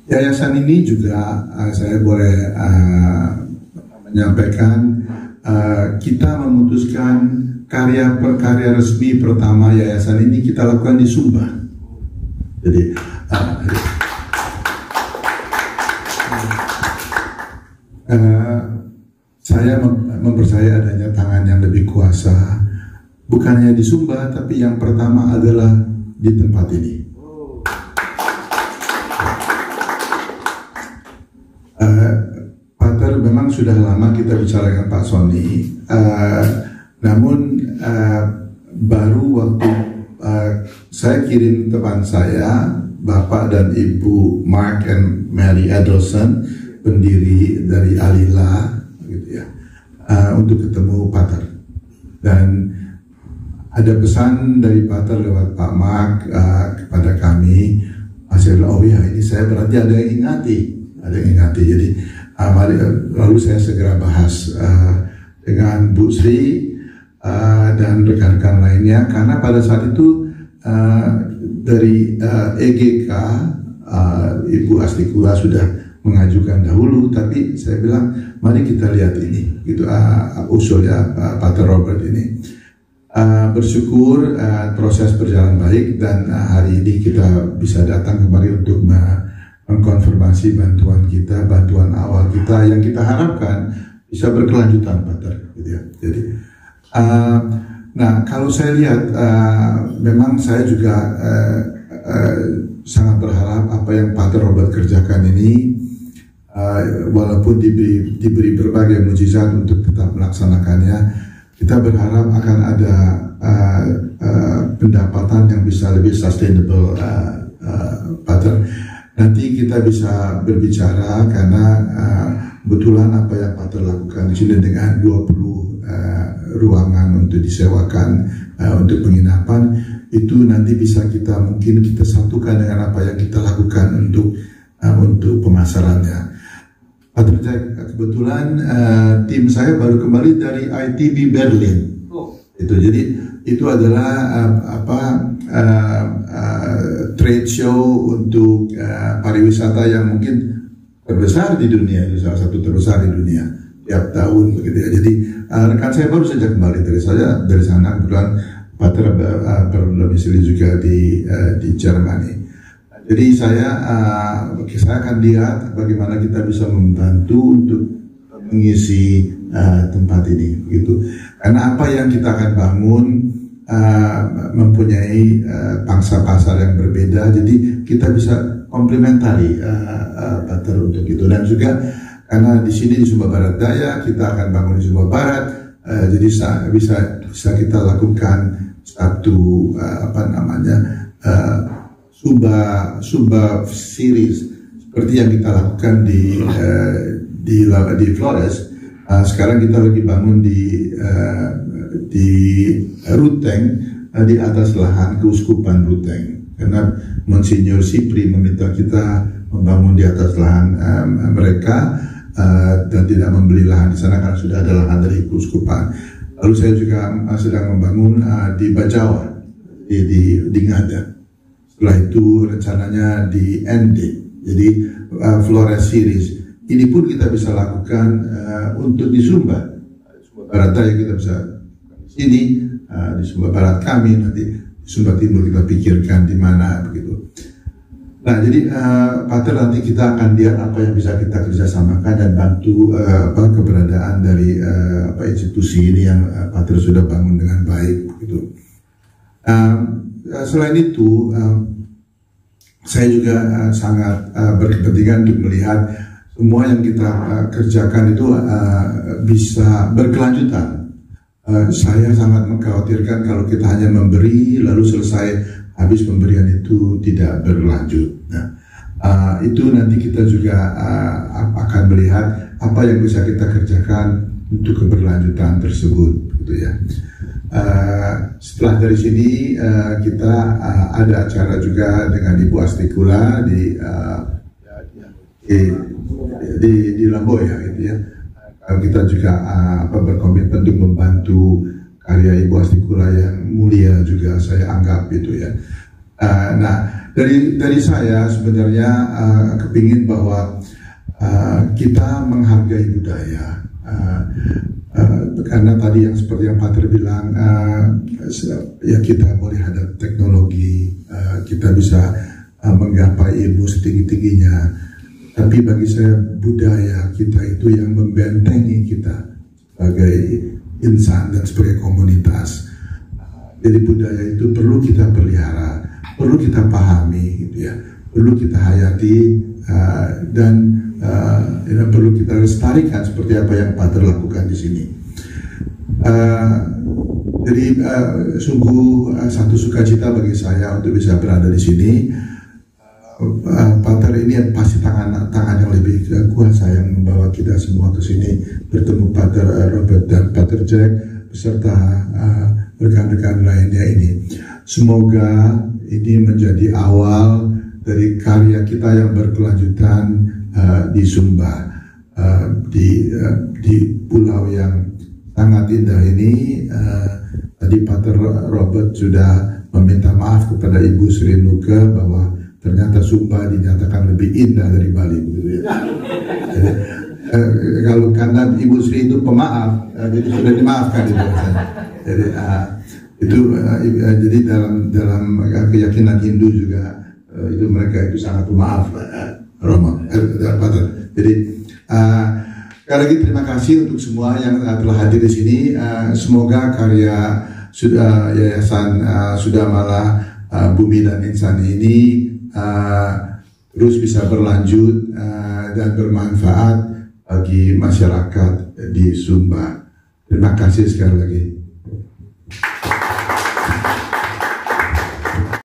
Yayasan ini juga saya boleh menyampaikan kita memutuskan karya resmi pertama yayasan ini kita lakukan di Sumba. Jadi saya mempercayai adanya tangan yang lebih kuasa, bukannya di Sumba, tapi yang pertama adalah di tempat ini. Pater, memang sudah lama kita bicara dengan Pak Sony, namun baru waktu saya kirim teman saya, Bapak dan Ibu Mark and Mary Adelson, pendiri dari Alila, gitu ya, untuk ketemu Pater. Dan ada pesan dari Pater lewat Pak Mark kepada kami. Saya bilang, oh ya, ini saya berarti ada yang ingati. Jadi lalu saya segera bahas dengan Bu Sri dan rekan-rekan lainnya, karena pada saat itu dari EGK Ibu Astikula sudah mengajukan dahulu, tapi saya bilang mari kita lihat ini, gitu, usulnya Pater Robert ini. Bersyukur proses berjalan baik, dan hari ini kita bisa datang kembali untuk mengkonfirmasi bantuan awal kita yang kita harapkan bisa berkelanjutan, Pater, gitu ya. Jadi nah, kalau saya lihat memang saya juga sangat berharap apa yang Pater Robert kerjakan ini, walaupun diberi berbagai mujizat untuk tetap melaksanakannya, kita berharap akan ada pendapatan yang bisa lebih sustainable, Pater. Nanti kita bisa berbicara, karena kebetulan apa yang Pater lakukan di sini dengan 20 ruangan untuk disewakan untuk penginapan, itu nanti bisa mungkin kita satukan dengan apa yang kita lakukan untuk pemasarannya. Pater Jack, kebetulan tim saya baru kembali dari ITB Berlin. Jadi itu adalah trade show untuk pariwisata yang mungkin terbesar di dunia, itu salah satu terbesar di dunia tiap tahun, begitu ya. Jadi rekan saya baru saja kembali dari sana, kebetulan Pater berdomisili juga di Jerman. Jadi saya akan lihat bagaimana kita bisa membantu untuk mengisi tempat ini, begitu. Karena apa yang kita akan bangun mempunyai pangsa pasar yang berbeda, jadi kita bisa komplementari, Pater, untuk itu. Dan juga karena di sini di Sumba Barat Daya, kita akan bangun di Sumba Barat, jadi bisa kita lakukan satu Sumba series seperti yang kita lakukan di Flores. Sekarang kita lagi bangun di Ruteng, di atas lahan Keuskupan Ruteng, karena Monsignor Sipri meminta kita membangun di atas lahan mereka, dan tidak membeli lahan di sana karena sudah ada lahan dari Keuskupan. Lalu saya juga sedang membangun di Bajawa, di Ngada. Setelah itu rencananya di ND, jadi Flores series. Ini pun kita bisa lakukan untuk di Sumba Barat Daya, kita bisa di sini, di Sumba Barat kami, nanti di Sumba Timur kita pikirkan di mana, begitu. Nah, jadi Pater, nanti kita akan lihat apa yang bisa kita kerjasamakan dan bantu keberadaan dari institusi ini yang Pater sudah bangun dengan baik, begitu. Selain itu, saya juga sangat berkepentingan untuk melihat semua yang kita kerjakan itu bisa berkelanjutan. Saya sangat mengkhawatirkan kalau kita hanya memberi lalu selesai, habis pemberian itu tidak berlanjut. Nah, itu nanti kita juga akan melihat apa yang bisa kita kerjakan untuk keberlanjutan tersebut, gitu ya. Setelah dari sini kita ada acara juga dengan Ibu Astikula di Lamboya, gitu ya. Kita juga berkomitmen untuk membantu karya Ibu Astikula yang mulia juga, saya anggap, gitu ya. Nah, dari saya sebenarnya kepingin bahwa kita menghargai budaya, karena tadi yang seperti yang Pater bilang, ya kita boleh ada teknologi, kita bisa menggapai ilmu setinggi-tingginya, tapi bagi saya budaya kita itu yang membentengi kita sebagai insan dan sebagai komunitas. Jadi budaya itu perlu kita pelihara, perlu kita pahami, gitu ya, perlu kita hayati, dan perlu kita lestarikan seperti apa yang Pater lakukan di sini. Jadi sungguh satu sukacita bagi saya untuk bisa berada di sini. Pater ini pasti tangan yang lebih kuat saya yang membawa kita semua ke sini bertemu Pater Robert dan Pater Jack beserta rekan-rekan lainnya ini. Semoga ini menjadi awal dari karya kita yang berkelanjutan di Sumba, di pulau yang sangat indah ini. Tadi Pater Robert sudah meminta maaf kepada Ibu Sri Nuke bahwa ternyata Sumba dinyatakan lebih indah dari Bali, gitu ya. Jadi, kalau karena Ibu Sri itu pemaaf, jadi sudah dimaafkan itu. Jadi jadi dalam keyakinan Hindu juga itu mereka itu sangat pemaaf, Romo, Pater. Jadi sekali lagi terima kasih untuk semua yang telah hadir di sini. Semoga karya Yayasan Sudamala Bumi dan Insan ini terus bisa berlanjut dan bermanfaat bagi masyarakat di Sumba. Terima kasih sekali lagi.